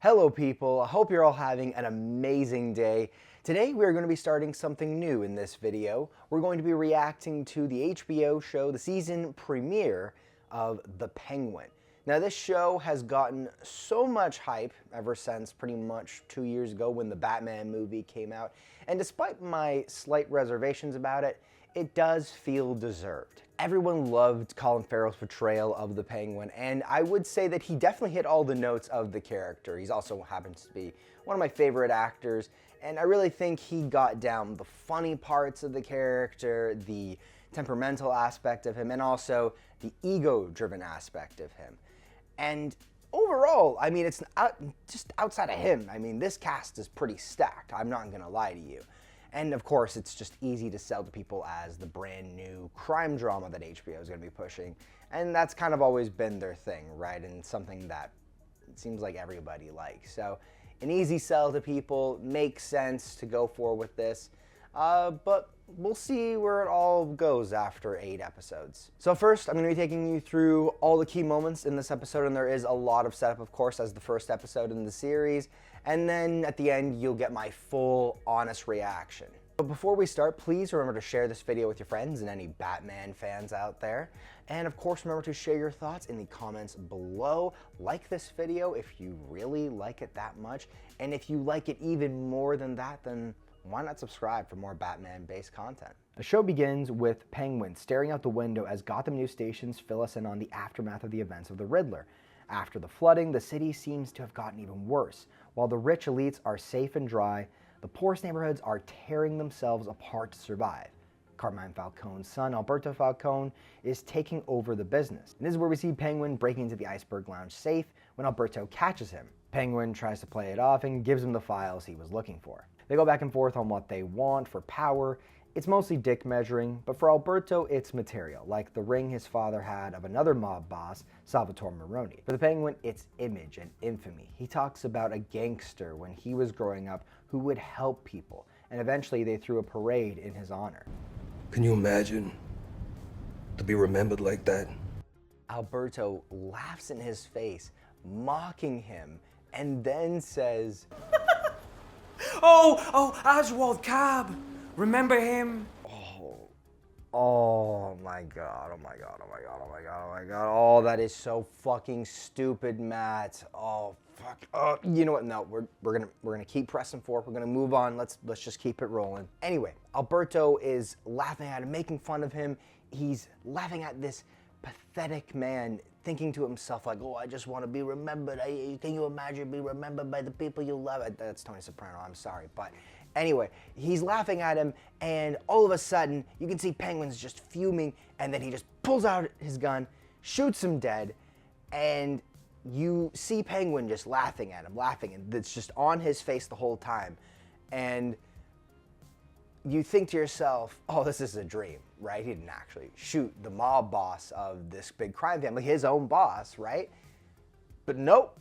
Hello people, I hope you're all having an amazing day. Today we're going to be starting something new in this video. We're going to be reacting to the HBO show, the season premiere of The Penguin. Now this show has gotten so much hype ever since pretty much 2 years ago when the Batman movie came out, and despite my slight reservations about it, it does feel deserved. Everyone loved Colin Farrell's portrayal of the Penguin, and I would say that he definitely hit all the notes of the character. He also happens to be one of my favorite actors, and I really think he got down the funny parts of the character, the temperamental aspect of him, and also the ego-driven aspect of him. And overall, I mean, it's just outside of him. I mean, this cast is pretty stacked, I'm not gonna lie to you. And of course, it's just easy to sell to people as the brand new crime drama that HBO is going to be pushing. And that's kind of always been their thing, right? And something that it seems like everybody likes. So an easy sell to people, makes sense to go for with this. But we'll see where it all goes after 8 episodes. So first, I'm going to be taking you through all the key moments in this episode, and there is a lot of setup, of course, as the first episode in the series. And then at the end, you'll get my full, honest reaction. But before we start, please remember to share this video with your friends and any Batman fans out there. And of course, remember to share your thoughts in the comments below. Like this video if you really like it that much. And if you like it even more than that, then why not subscribe for more Batman-based content? The show begins with Penguin staring out the window as Gotham news stations fill us in on the aftermath of the events of the Riddler. After the flooding, the city seems to have gotten even worse. While the rich elites are safe and dry, the poorest neighborhoods are tearing themselves apart to survive. Carmine Falcone's son, Alberto Falcone, is taking over the business. And this is where we see Penguin breaking into the Iceberg Lounge safe when Alberto catches him. Penguin tries to play it off and gives him the files he was looking for. They go back and forth on what they want for power. It's mostly dick measuring, but for Alberto, it's material, like the ring his father had of another mob boss, Salvatore Maroni. For the Penguin, it's image and infamy. He talks about a gangster when he was growing up who would help people, and eventually they threw a parade in his honor. Can you imagine to be remembered like that? Alberto laughs in his face, mocking him, and then says, Oh, Oz Cobb. Remember him? Oh my god, oh my god, oh my god, oh my god, oh my god. Oh, that is so fucking stupid, Matt. Oh, fuck. Oh, you know what? No, we're gonna keep pressing forward. We're gonna move on. Let's just keep it rolling. Anyway, Alberto is laughing at him, making fun of him. He's laughing at this pathetic man, thinking to himself like, oh, I just want to be remembered. Can you imagine being remembered by the people you love? That's Tony Soprano, I'm sorry. But anyway, he's laughing at him, and all of a sudden, you can see Penguin's just fuming, and then he just pulls out his gun, shoots him dead, and you see Penguin just laughing at him, and it's just on his face the whole time. And you think to yourself, oh, this is a dream, right? He didn't actually shoot the mob boss of this big crime family, his own boss, right? But nope,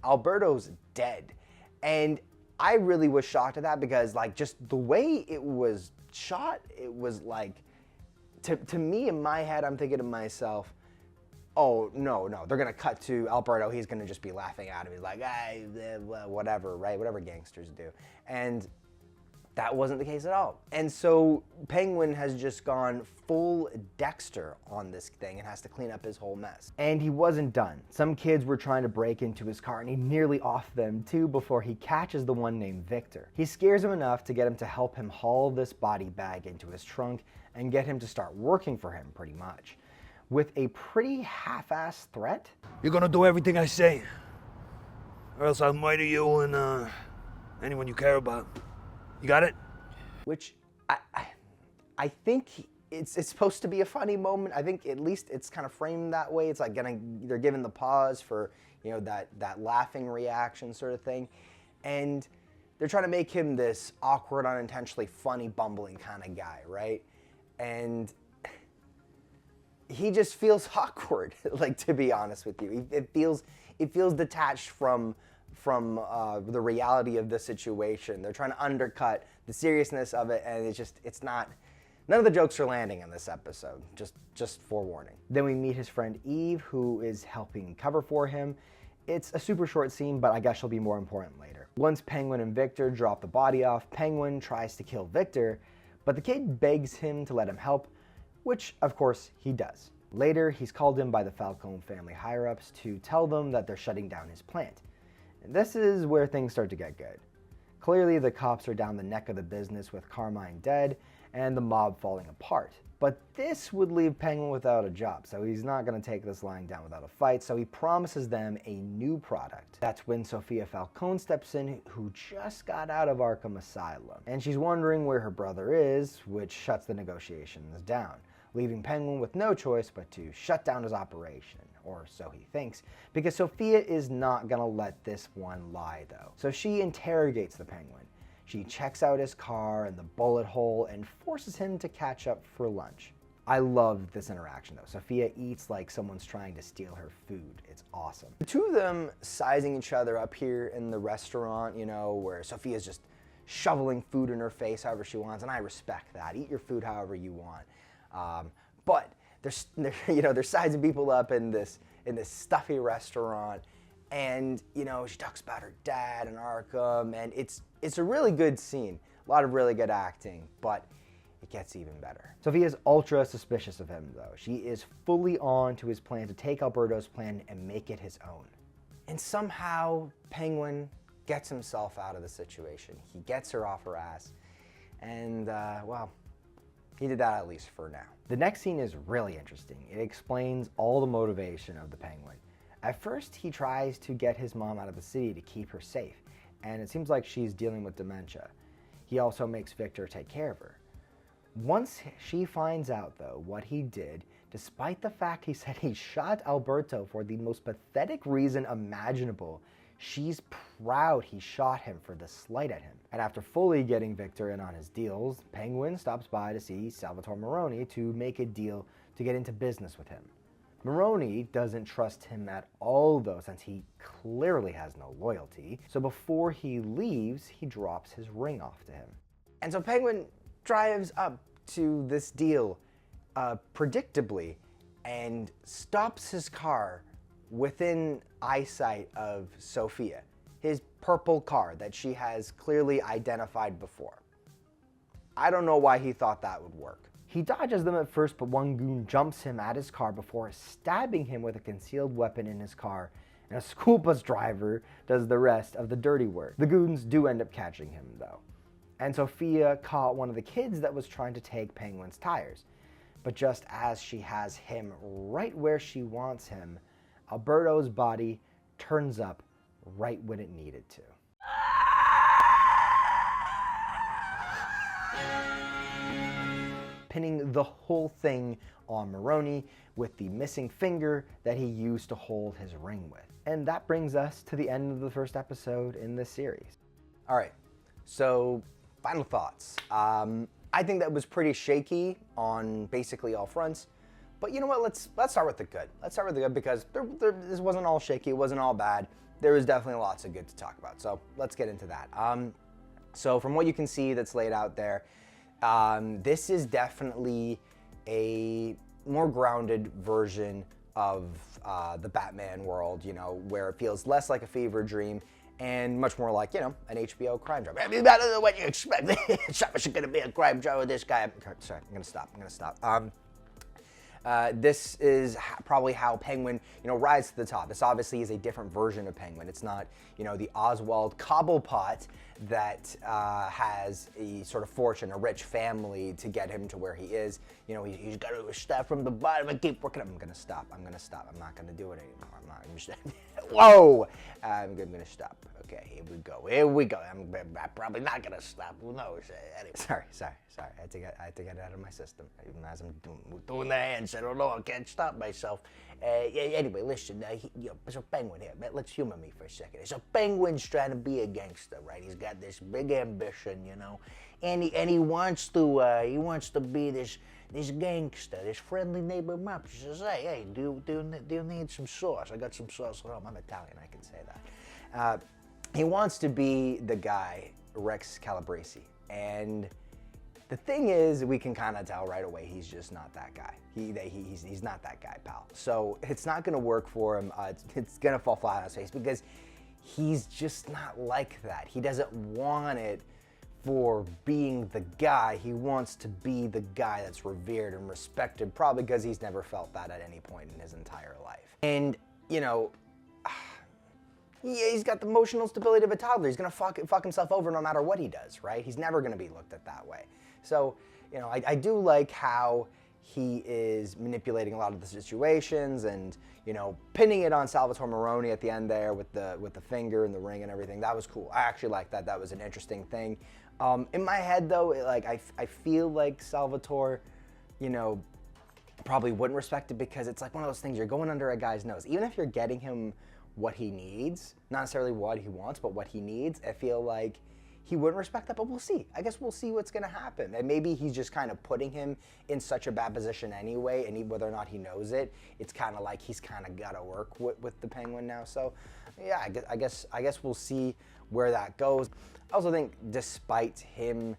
Alberto's dead. And I really was shocked at that because, like, just the way it was shot, it was like, to me in my head, I'm thinking to myself, oh, no, they're gonna cut to Alberto, he's gonna just be laughing at him. He's like, hey, whatever, right? Whatever gangsters do. And that wasn't the case at all. And so Penguin has just gone full Dexter on this thing and has to clean up his whole mess. And he wasn't done. Some kids were trying to break into his car and he nearly offed them too before he catches the one named Victor. He scares him enough to get him to help him haul this body bag into his trunk and get him to start working for him pretty much. With a pretty half-assed threat. You're gonna do everything I say, or else I'll murder you and anyone you care about. You got it? Which I think it's supposed to be a funny moment. I think at least it's kind of framed that way. It's like they're giving the pause for, you know, that laughing reaction sort of thing. And they're trying to make him this awkward, unintentionally funny, bumbling kind of guy, right? And he just feels awkward, like, to be honest with you. It feels detached from the reality of the situation. They're trying to undercut the seriousness of it, and it's not, none of the jokes are landing in this episode, just forewarning. Then we meet his friend Eve, who is helping cover for him, It's a super short scene, but I guess she'll be more important later. Once Penguin and Victor drop the body off, Penguin tries to kill Victor, but the kid begs him to let him help, which of course he does. Later, he's called in by the Falcone family higher-ups to tell them that they're shutting down his plant. And this is where things start to get good. Clearly, the cops are down the neck of the business with Carmine dead and the mob falling apart. But this would leave Penguin without a job, so he's not going to take this lying down without a fight, so he promises them a new product. That's when Sophia Falcone steps in, who just got out of Arkham Asylum. And she's wondering where her brother is, which shuts the negotiations down, leaving Penguin with no choice but to shut down his operation, or so he thinks, because Sophia is not going to let this one lie though. So she interrogates the Penguin. She checks out his car and the bullet hole and forces him to catch up for lunch. I love this interaction though. Sophia eats like someone's trying to steal her food. It's awesome. The two of them sizing each other up here in the restaurant, you know, where Sophia's just shoveling food in her face however she wants, and I respect that. Eat your food however you want. But they're sizing people up in this stuffy restaurant, and you know, she talks about her dad and Arkham, and it's a really good scene. A lot of really good acting, but it gets even better. Sophia's ultra suspicious of him though. She is fully on to his plan to take Alberto's plan and make it his own. And somehow Penguin gets himself out of the situation. He gets her off her ass, and well, he did that at least for now. The next scene is really interesting. It explains all the motivation of the Penguin. At first, he tries to get his mom out of the city to keep her safe, and it seems like she's dealing with dementia. He also makes Victor take care of her. Once she finds out, though, what he did, despite the fact he said he shot Alberto for the most pathetic reason imaginable, she's proud he shot him for the slight at him. And after fully getting Victor in on his deals, Penguin stops by to see Salvatore Maroni to make a deal to get into business with him. Maroni doesn't trust him at all though, since he clearly has no loyalty. So before he leaves, he drops his ring off to him. And so Penguin drives up to this deal predictably and stops his car within eyesight of Sophia, his purple car that she has clearly identified before. I don't know why he thought that would work. He dodges them at first, but one goon jumps him at his car before stabbing him with a concealed weapon in his car, and a school bus driver does the rest of the dirty work. The goons do end up catching him though, and Sophia caught one of the kids that was trying to take Penguin's tires. But just as she has him right where she wants him, Alberto's body turns up right when it needed to. Pinning the whole thing on Maroni with the missing finger that he used to hold his ring with. And that brings us to the end of the first episode in this series. All right, so final thoughts. I think that was pretty shaky on basically all fronts. But you know what, let's start with the good. Let's start with the good because this wasn't all shaky, it wasn't all bad. There was definitely lots of good to talk about, so let's get into that. So from what you can see that's laid out there, this is definitely a more grounded version of the Batman world, you know, where it feels less like a fever dream and much more like, you know, an HBO crime drama. I mean, better than what you expect. It's going to be a crime drama with this guy. Sorry, I'm going to stop. This is probably how Penguin, you know, rises to the top. This obviously is a different version of Penguin. It's not, you know, the Oswald Cobblepot that has a sort of fortune, a rich family to get him to where he is. You know, he's got to start from the bottom and keep working. I'm gonna stop. I'm not gonna do it anymore. Whoa! I'm gonna stop. Okay, here we go. I'm probably not gonna stop. Who knows? Anyway, sorry. I had to get it out of my system. Even as I'm doing the hands, I don't know. I can't stop myself. Anyway, listen. So Penguin here. Let's humor me for a second. So Penguin's trying to be a gangster, right? He's got this big ambition, you know, and he wants to be this gangster, this friendly neighbor mop. He says, hey, do you need some sauce? I got some sauce at home. I'm Italian. I can say that. He wants to be the guy, Rex Calabrese, and The thing is, we can kind of tell right away he's just not that guy. He's not that guy, pal. So it's not gonna work for him. It's gonna fall flat on his face because he's just not like that. He doesn't want it for being the guy. He wants to be the guy that's revered and respected, probably because he's never felt that at any point in his entire life. And, you know, he's got the emotional stability of a toddler. He's gonna fuck himself over no matter what he does, right? He's never gonna be looked at that way. So, you know, I do like how he is manipulating a lot of the situations and, you know, pinning it on Salvatore Maroni at the end there with the finger and the ring and everything. That was cool. I actually liked that. That was an interesting thing. In my head though, I feel like Salvatore, you know, probably wouldn't respect it because it's like one of those things, you're going under a guy's nose. Even if you're getting him what he needs, not necessarily what he wants, but what he needs, I feel like he wouldn't respect that, but we'll see. I guess we'll see what's gonna happen. And maybe he's just kind of putting him in such a bad position anyway, and whether or not he knows it, it's kind of like he's kind of gotta work with the Penguin now. So yeah, I guess we'll see where that goes. I also think despite him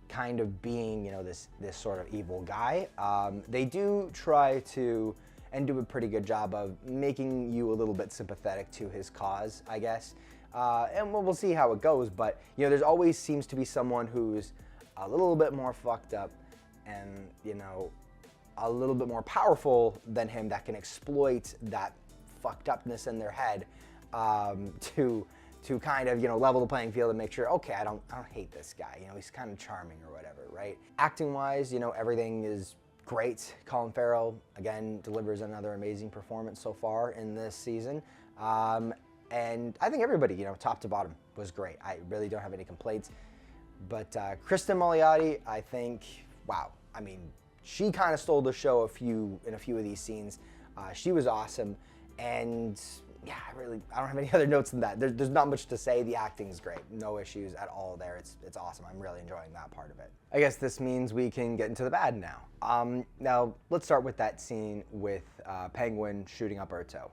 kind of being, you know, this sort of evil guy, they do try to and do a pretty good job of making you a little bit sympathetic to his cause, I guess. And we'll see how it goes, but you know, there's always seems to be someone who's a little bit more fucked up and, you know, a little bit more powerful than him that can exploit that fucked upness in their head to kind of, you know, level the playing field and make sure, okay, I don't hate this guy, you know, he's kind of charming or whatever, right? Acting wise, you know, everything is great. Colin Farrell, again, delivers another amazing performance so far in this season. And I think everybody, you know, top to bottom was great. I really don't have any complaints. But Kristen Milioti, I think, wow. I mean, she kind of stole the show in a few of these scenes. She was awesome. And yeah, I don't have any other notes than that. There's not much to say. The acting is great. No issues at all there. It's awesome. I'm really enjoying that part of it. I guess this means we can get into the bad now. Now, let's start with that scene with Penguin shooting Alberto.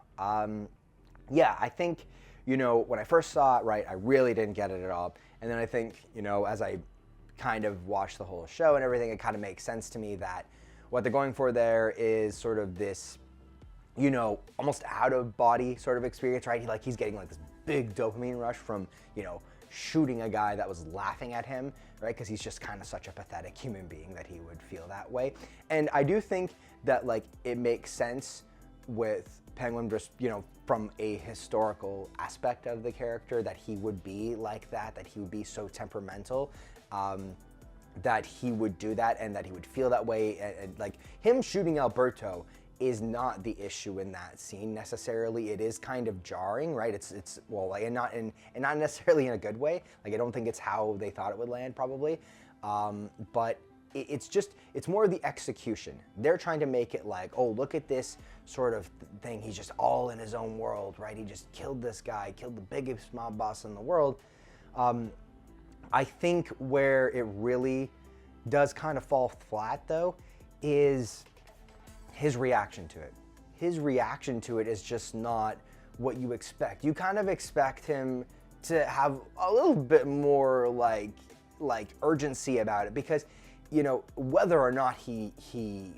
Yeah, I think, you know, when I first saw it, right, I really didn't get it at all. And then I think, you know, as I kind of watched the whole show and everything, it kind of makes sense to me that what they're going for there is sort of this, you know, almost out of body sort of experience, right? He's getting like this big dopamine rush from, you know, shooting a guy that was laughing at him, right? Because he's just kind of such a pathetic human being that he would feel that way. And I do think that, like, it makes sense with Penguin, just, you know, from a historical aspect of the character, that he would be like that he would be so temperamental, that he would do that and that he would feel that way. And like, him shooting Alberto is not the issue in that scene necessarily. It is kind of jarring, right? It's well, like, and not necessarily in a good way. Like, I don't think it's how they thought it would land, probably. But it's more the execution. They're trying to make it like, oh, look at this sort of thing. He's just all in his own world, right? He just killed this guy, killed the biggest mob boss in the world. I think where it really does kind of fall flat, though, is his reaction to it. His reaction to it is just not what you expect. You kind of expect him to have a little bit more like urgency about it, because, you know, whether or not he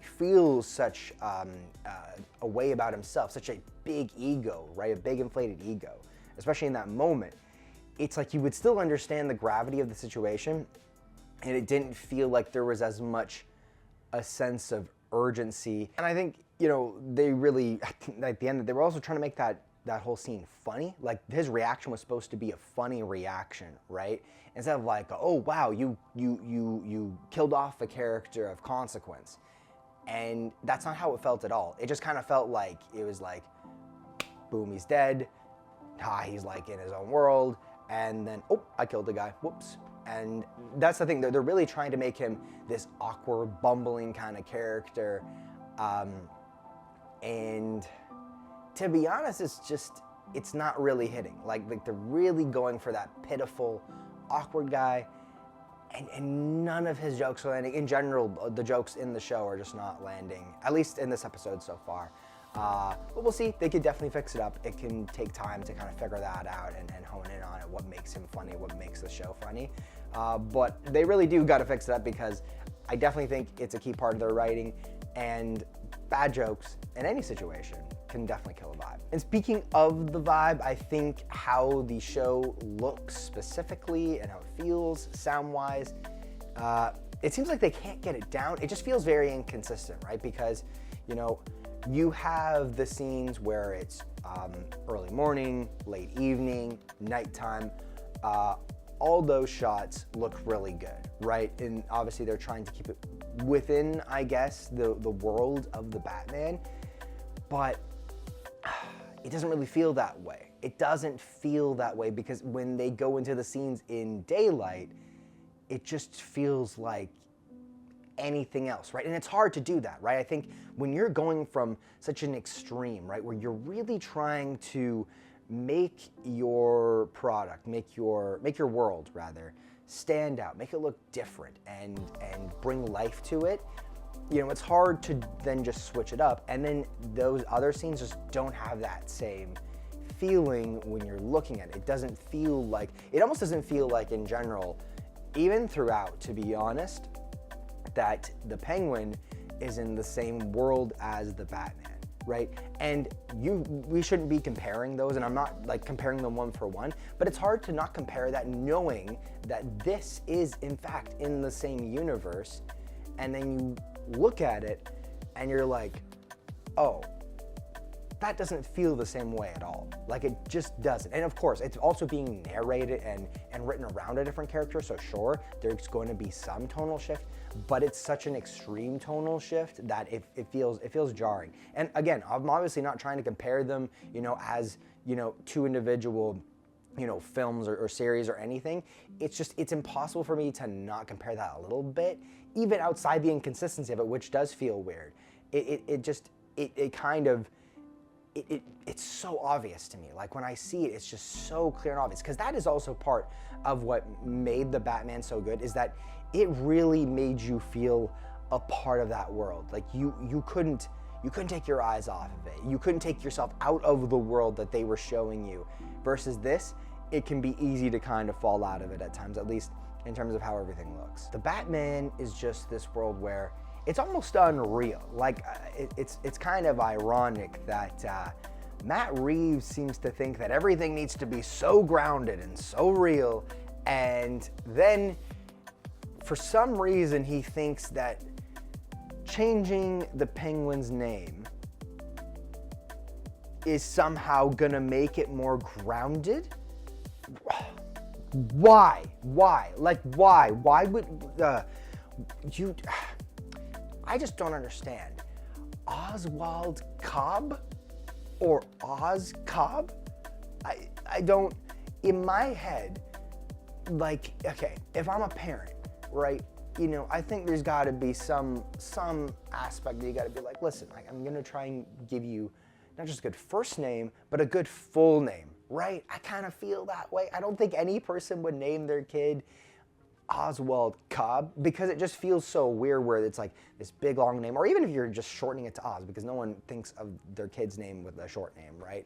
feels such a way about himself, such a big ego, right? A big inflated ego, especially in that moment, it's like you would still understand the gravity of the situation, and it didn't feel like there was as much a sense of urgency. And I think, you know, they really, at the end, they were also trying to make that whole scene funny. Like, his reaction was supposed to be a funny reaction, right? Instead of like, oh wow, you killed off a character of consequence. And that's not how it felt at all. It just kind of felt like, it was like, boom, he's dead. He's like in his own world. And then, oh, I killed the guy, whoops. And that's the thing, they're really trying to make him this awkward, bumbling kind of character. And to be honest, it's not really hitting. Like they're really going for that pitiful, awkward guy, and none of his jokes are landing. In general, the jokes in the show are just not landing, at least in this episode so far. But we'll see. They could definitely fix it up. It can take time to kind of figure that out and hone in on it, what makes him funny, what makes the show funny. But they really do got to fix that, because I definitely think it's a key part of their writing, and bad jokes in any situation can definitely kill a vibe. And speaking of the vibe, I think how the show looks specifically and how it feels sound-wise, it seems like they can't get it down. It just feels very inconsistent, right? Because, you know, you have the scenes where it's early morning, late evening, nighttime. All those shots look really good, right? And obviously they're trying to keep it within, I guess, the world of the Batman, but it doesn't really feel that way. It doesn't feel that way, because when they go into the scenes in daylight, it just feels like anything else, right? And it's hard to do that, right? I think when you're going from such an extreme, right, where you're really trying to make your product, make your world rather, stand out, make it look different, and bring life to it, you know, it's hard to then just switch it up. And then those other scenes just don't have that same feeling when you're looking at it. It doesn't feel like, it almost doesn't feel like in general, even throughout, to be honest, that the Penguin is in the same world as the Batman, right? And we shouldn't be comparing those, and I'm not like comparing them one for one, but it's hard to not compare that, knowing that this is in fact in the same universe, and then you look at it and you're like, oh, that doesn't feel the same way at all. Like, it just doesn't. And of course, it's also being narrated and written around a different character, so sure, there's going to be some tonal shift, but it's such an extreme tonal shift that it feels jarring. And again, I'm obviously not trying to compare them, you know, as, you know, two individual, you know, films or series or anything. It's just, it's impossible for me to not compare that a little bit, even outside the inconsistency of it, which does feel weird. It's so obvious to me. Like, when I see it, it's just so clear and obvious, because that is also part of what made the Batman so good, is that it really made you feel a part of that world. Like, you couldn't take your eyes off of it. You couldn't take yourself out of the world that they were showing you. Versus this, it can be easy to kind of fall out of it at times, at least in terms of how everything looks. The Batman is just this world where it's almost unreal. Like, it's kind of ironic that Matt Reeves seems to think that everything needs to be so grounded and so real, and then for some reason he thinks that changing the Penguin's name is somehow gonna make it more grounded. Why? Like, why? Why would you? I just don't understand. Oswald Cobb or Oz Cobb? I don't, in my head, like, okay, if I'm a parent, right, you know, I think there's gotta be some aspect that you gotta be like, listen, I'm gonna try and give you not just a good first name, but a good full name, right? I kind of feel that way. I don't think any person would name their kid Oswald Cobb, because it just feels so weird where it's like this big long name, or even if you're just shortening it to Oz, because no one thinks of their kid's name with a short name, right?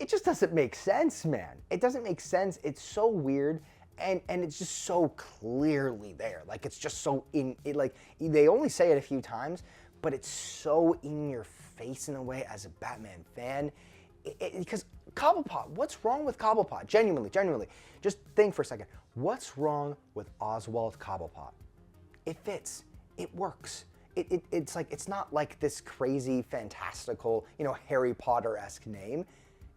It just doesn't make sense, man. It doesn't make sense. It's so weird, and it's just so clearly there. Like, it's just so like, they only say it a few times, but it's so in your face in a way as a Batman fan. Because Cobblepot, what's wrong with Cobblepot? Genuinely, just think for a second. What's wrong with Oswald Cobblepot? It fits, it works. It's like, it's not like this crazy, fantastical, you know, Harry Potter-esque name.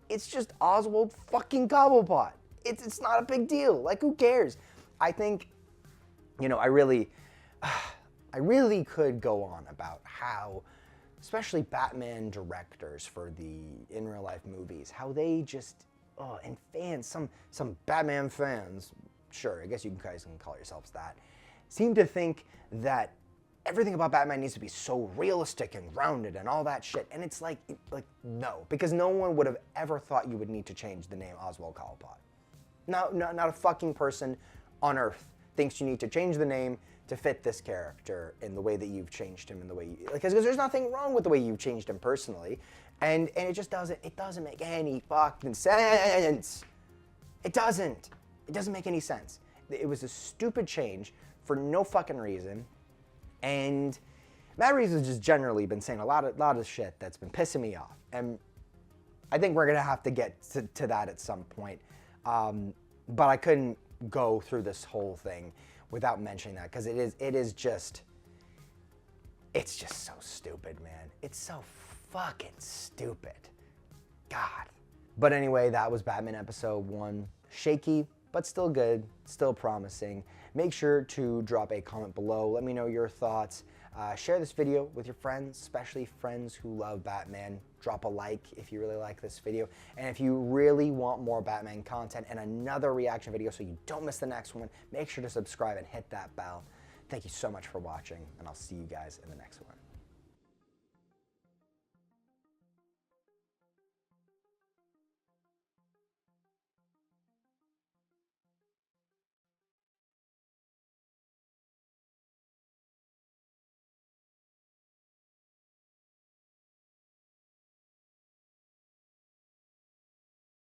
It's just Oswald fucking Cobblepot. It's not a big deal. Like, who cares? I think, you know, I really could go on about how, especially Batman directors for the in real life movies, how they just, and fans, some Batman fans, sure, I guess you guys can call yourselves that, seem to think that everything about Batman needs to be so realistic and grounded and all that shit. And it's like no, because no one would have ever thought you would need to change the name Oswald Cobblepot. Not a fucking person on Earth thinks you need to change the name to fit this character in the way that you've changed him, in the way you, because there's nothing wrong with the way you've changed him personally, and it just doesn't make any fucking sense. It doesn't. It doesn't make any sense. It was a stupid change for no fucking reason. And Matt Reeves has just generally been saying a lot of shit that's been pissing me off. And I think we're gonna have to get to that at some point. But I couldn't go through this whole thing without mentioning that, because it's just so stupid, man. It's so fucking stupid. God. But anyway, that was Batman episode 1. Shaky, but still good, still promising. Make sure to drop a comment below. Let me know your thoughts. Share this video with your friends, especially friends who love Batman. Drop a like if you really like this video. And if you really want more Batman content and another reaction video so you don't miss the next one, make sure to subscribe and hit that bell. Thank you so much for watching, and I'll see you guys in the next one.